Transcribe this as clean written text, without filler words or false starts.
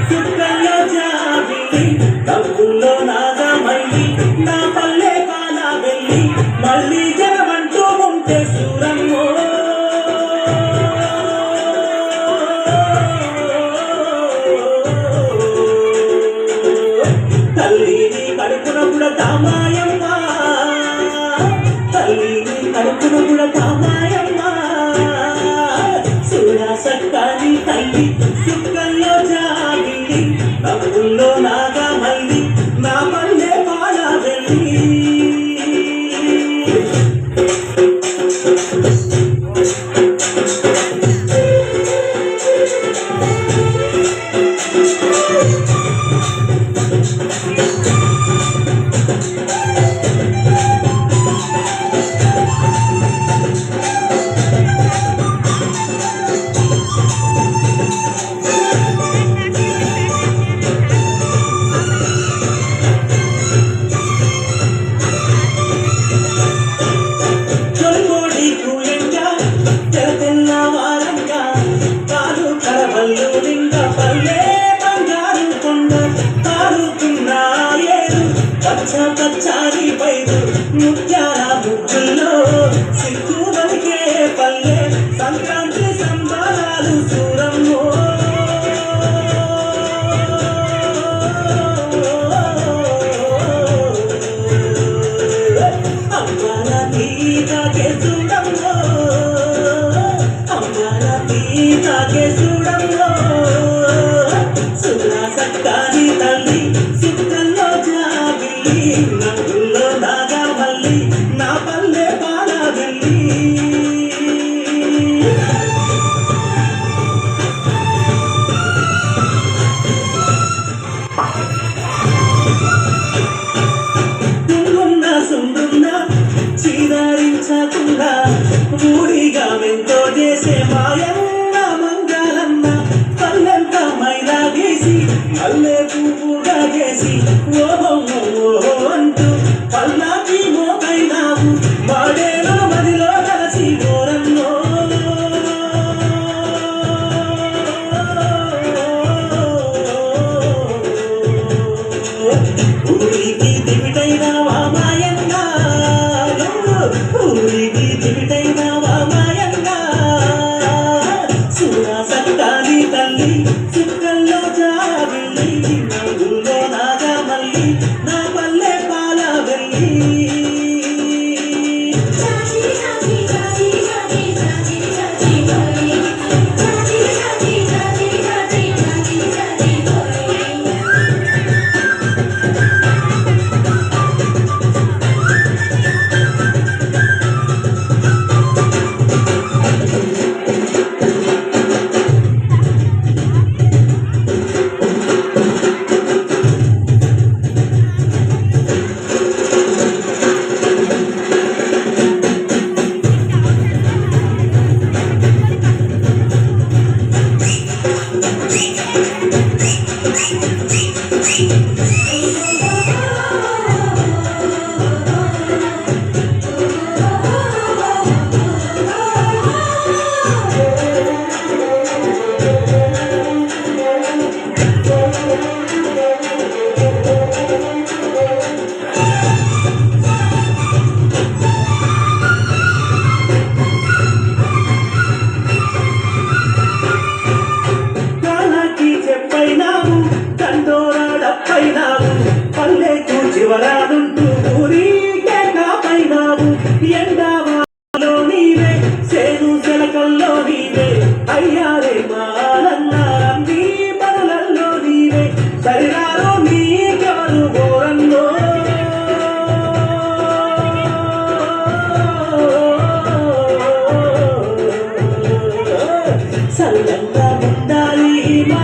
సుఖంలో జాబిలి డబ్బుల్లో నాగమల్లి నా పల్లె కానా వెళ్ళి మళ్ళీ జగమంటూ ఉంటే సూరమ్మో తల్లిని కడుపున కూడా కామాయమ్మ తల్లిని కడుపున కూడా కామాయమ్మ సూరా సక్కాని తల్లి సుఖంలో జాబిలి డబ్బుల్లో నాగమల్లి నా పల్లె పాల వెళ్ళి పచ్చారి పైరు ముత్యాల ముగ్గుల్లో సిగ్గు బలికే పల్లె సంక్రాంతి సంబరాలు సూరమ్మో అమ్మాల తీతాకే చూడమ్మో అమ్మాల తీతాకే చూడమ్మో సురా సక్కాని తల్లి సుఖంలో జాబిలి నవ్వుల్లో నాగమల్లి నా పల్లె పాల వెళ్ళి తుంగున్న సుందున్న చీదరించకుండా ఊడిగా ఎంతో చేసే మాయన్న మంగళన్న పల్లెంత మైలా గీసి మల్లె పువ్వుగా చేసి ఓహో ఓహో అంటూ పల్లాకి మోకైనావు వాడేలో మదిలో కలిసి ఓరన్నో ఊరికి దివిటైనావా మాయన్న ఊరికి దివిటైనావా మాయన్న సూరా సక్కాని తల్లి సుఖంలో జాబిలి నవ్వులో నాగమల్లి నా పల్లె పాల వెళ్ళి చెప్పైనావు దండోరాడప్పైనావు పల్లెకు చివరాడుంటూ ఊరికే కాపైనావు ఎండావాలో నీవే సేను సెలకల్లో నీవే అయ్యారే మానన్న నీ పనులల్లో నీవే సరిరారో నీకెవరు ఓరన్నో చల్లంగా ఉండాలి మా